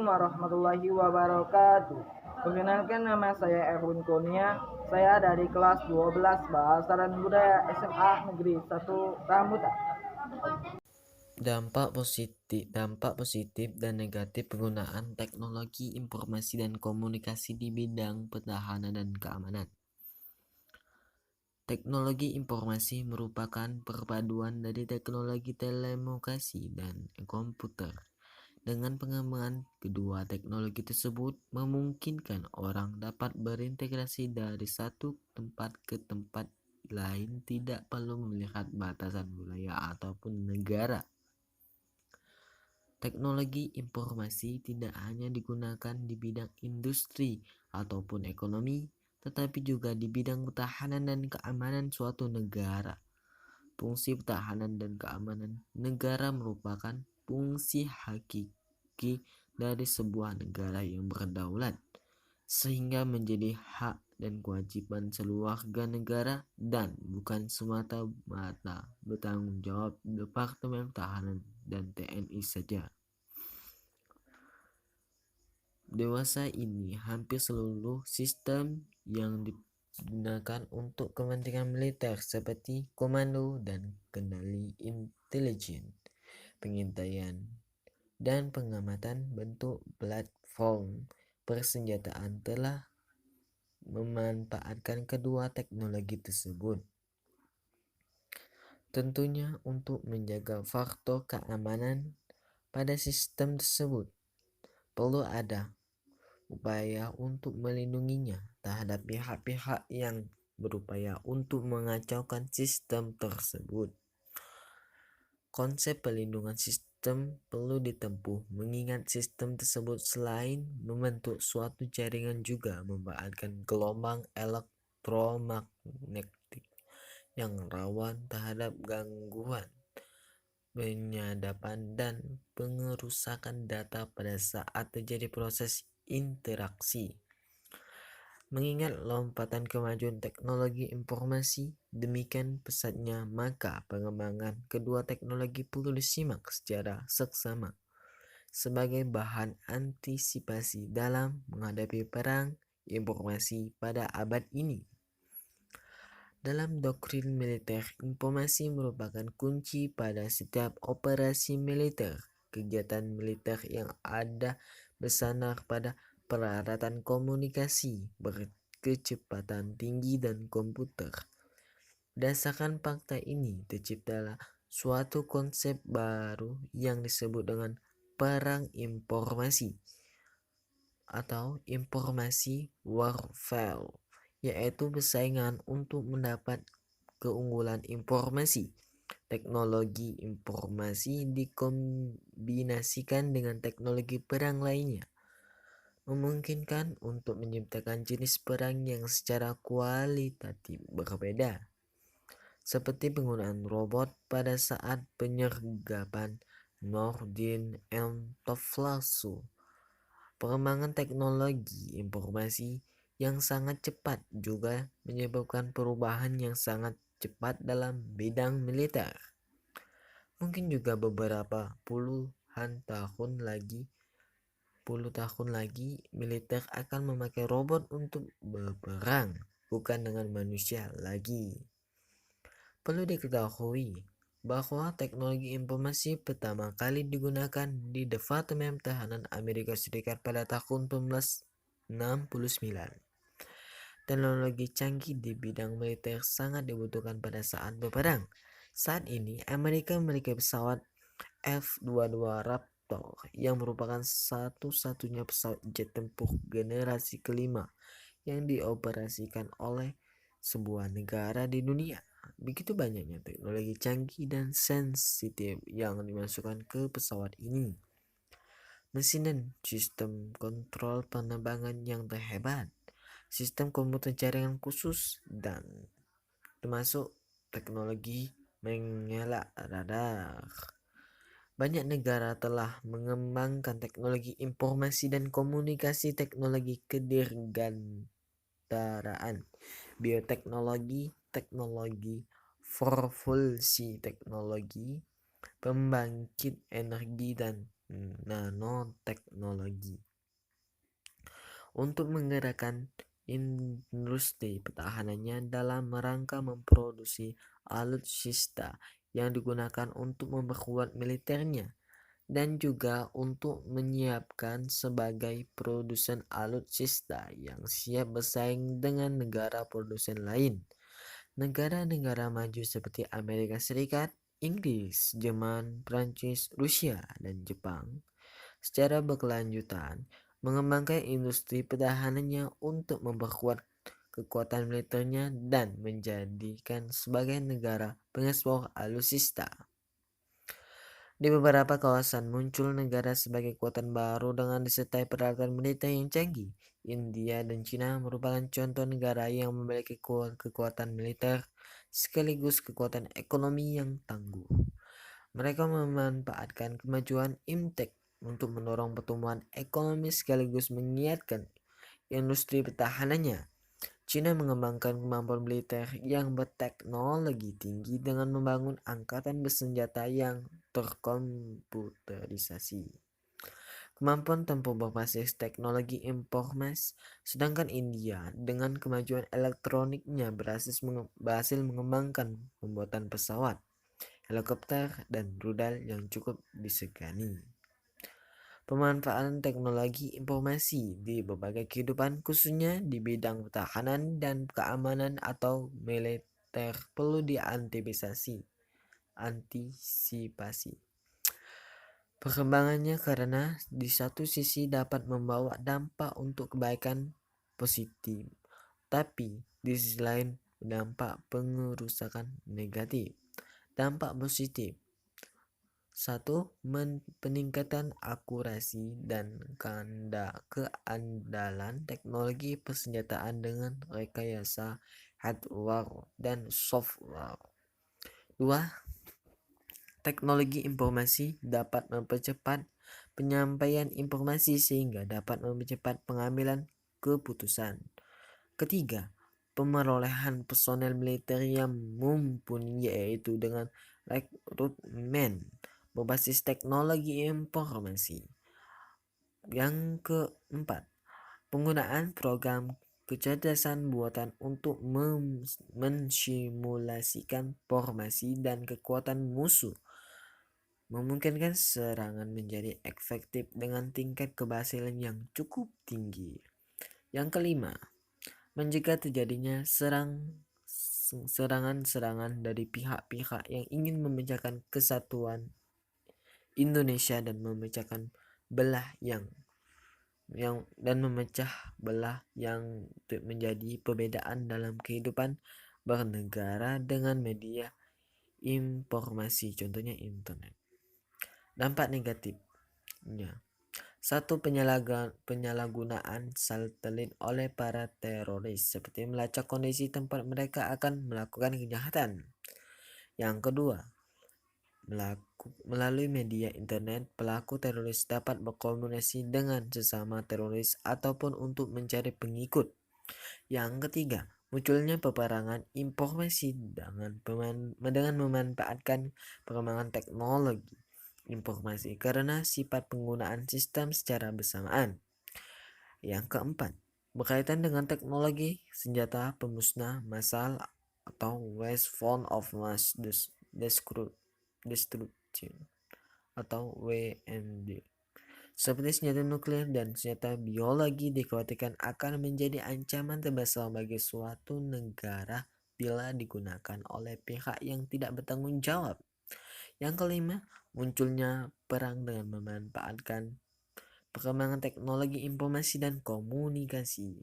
warahmatullahi wabarakatuh. Perkenalkan, nama saya Erwin Kurnia. Saya dari kelas 12 Bahasa dan Budaya SMA Negeri 1 Rambutan. Dampak positif dan negatif penggunaan teknologi informasi dan komunikasi di bidang pertahanan dan keamanan. Teknologi informasi merupakan perpaduan dari teknologi telekomunikasi dan komputer. Dengan pengembangan kedua teknologi tersebut memungkinkan orang dapat berintegrasi dari satu tempat ke tempat lain, tidak perlu melihat batasan wilayah ataupun negara. Teknologi informasi tidak hanya digunakan di bidang industri ataupun ekonomi, tetapi juga di bidang pertahanan dan keamanan suatu negara. Fungsi pertahanan dan keamanan negara merupakan fungsi hakiki dari sebuah negara yang berdaulat, sehingga menjadi hak dan kewajiban seluruh warga negara dan bukan semata-mata bertanggung jawab Departemen Pertahanan dan TNI saja. Dewasa ini hampir seluruh sistem yang digunakan untuk kepentingan militer seperti komando dan kendali intelijen, pengintaian, dan pengamatan bentuk platform persenjataan telah memanfaatkan kedua teknologi tersebut. Tentunya untuk menjaga faktor keamanan pada sistem tersebut perlu ada upaya untuk melindunginya terhadap pihak-pihak yang berupaya untuk mengacaukan sistem tersebut. Konsep pelindungan sistem perlu ditempuh mengingat sistem tersebut selain membentuk suatu jaringan juga memanfaatkan gelombang elektromagnetik yang rawan terhadap gangguan, penyadapan, dan pengerusakan data pada saat terjadi proses interaksi. Mengingat lompatan kemajuan teknologi informasi demikian pesatnya, maka pengembangan kedua teknologi perlu disimak secara seksama sebagai bahan antisipasi dalam menghadapi perang informasi pada abad ini. Dalam doktrin militer, informasi merupakan kunci pada setiap operasi militer. Kegiatan militer yang ada bersandar pada peralatan komunikasi berkecepatan tinggi dan komputer. Berdasarkan fakta ini, terciptalah suatu konsep baru yang disebut dengan perang informasi atau informasi warfare, yaitu persaingan untuk mendapat keunggulan informasi. Teknologi informasi dikombinasikan dengan teknologi perang lainnya, memungkinkan untuk menciptakan jenis perang yang secara kualitatif berbeda, seperti penggunaan robot pada saat penyergapan Nordin-Antoflasu. Pengembangan teknologi informasi yang sangat cepat juga menyebabkan perubahan yang sangat cepat dalam bidang militer. Mungkin juga beberapa puluh tahun lagi militer akan memakai robot untuk berperang, bukan dengan manusia lagi. Perlu diketahui bahwa teknologi informasi pertama kali digunakan di Departemen Pertahanan Amerika Serikat pada tahun 1969. Teknologi canggih di bidang militer sangat dibutuhkan pada saat berperang. Saat ini, Amerika memiliki pesawat F-22 Raptor yang merupakan satu-satunya pesawat jet tempur generasi kelima yang dioperasikan oleh sebuah negara di dunia. Begitu banyaknya teknologi canggih dan sensitif yang dimasukkan ke pesawat ini. Mesin dan sistem kontrol penerbangan yang terhebat, sistem komputer jaringan khusus, dan termasuk teknologi mengelak radar. Banyak negara telah mengembangkan teknologi informasi dan komunikasi, teknologi kedirgantaraan, bioteknologi, teknologi propulsi, teknologi pembangkit energi, dan nanoteknologi untuk menggerakkan industri pertahanannya dalam rangka memproduksi alutsista yang digunakan untuk memperkuat militernya dan juga untuk menyiapkan sebagai produsen alutsista yang siap bersaing dengan negara produsen lain. Negara-negara maju seperti Amerika Serikat, Inggris, Jerman, Prancis, Rusia, dan Jepang secara berkelanjutan mengembangkan industri pertahanannya untuk memperkuat kekuatan militernya dan menjadikan sebagai negara pengekspor alutsista. Di beberapa kawasan muncul negara sebagai kekuatan baru dengan disertai peralatan militer yang canggih. India dan China merupakan contoh negara yang memiliki kekuatan militer sekaligus kekuatan ekonomi yang tangguh. Mereka memanfaatkan kemajuan IMTEK untuk mendorong pertumbuhan ekonomi sekaligus mengiatkan industri pertahanannya. China mengembangkan kemampuan militer yang berteknologi tinggi dengan membangun angkatan bersenjata yang terkomputerisasi. Kemampuan tempur berbasis teknologi informasi, sedangkan India dengan kemajuan elektroniknya berhasil mengembangkan pembuatan pesawat, helikopter, dan rudal yang cukup disegani. Pemanfaatan teknologi informasi di berbagai kehidupan khususnya di bidang pertahanan dan keamanan atau militer perlu antisipasi. Perkembangannya karena di satu sisi dapat membawa dampak untuk kebaikan positif, tapi di sisi lain berdampak pengerusakan negatif. Dampak positif: 1. Peningkatan akurasi dan keandalan teknologi persenjataan dengan rekayasa hardware dan software. 2. Teknologi informasi dapat mempercepat penyampaian informasi sehingga dapat mempercepat pengambilan keputusan. Ketiga, pemerolehan personel militer yang mumpuni yaitu dengan rekrutmen berbasis teknologi informasi. Yang keempat, penggunaan program kecerdasan buatan untuk mensimulasikan formasi dan kekuatan musuh, memungkinkan serangan menjadi efektif dengan tingkat keberhasilan yang cukup tinggi. Yang kelima, mencegah terjadinya serangan-serangan dari pihak-pihak yang ingin memecahkan kesatuan Indonesia dan memecahkan belah yang memecah belah yang menjadi perbedaan dalam kehidupan bernegara dengan media informasi, contohnya internet. Dampak negatifnya: 1. Penyalahgunaan satelit oleh para teroris seperti melacak kondisi tempat mereka akan melakukan kejahatan. Yang kedua, melalui media internet, pelaku teroris dapat berkomunikasi dengan sesama teroris ataupun untuk mencari pengikut. Yang ketiga, munculnya peperangan informasi dengan memanfaatkan perkembangan teknologi informasi karena sifat penggunaan sistem secara bersamaan. Yang keempat, berkaitan dengan teknologi senjata pemusnah massal atau Weapons of Mass Destruction atau WMD, seperti senjata nuklir dan senjata biologi dikhawatirkan akan menjadi ancaman terbesar bagi suatu negara bila digunakan oleh pihak yang tidak bertanggung jawab. Yang kelima, munculnya perang dengan memanfaatkan perkembangan teknologi informasi dan komunikasi.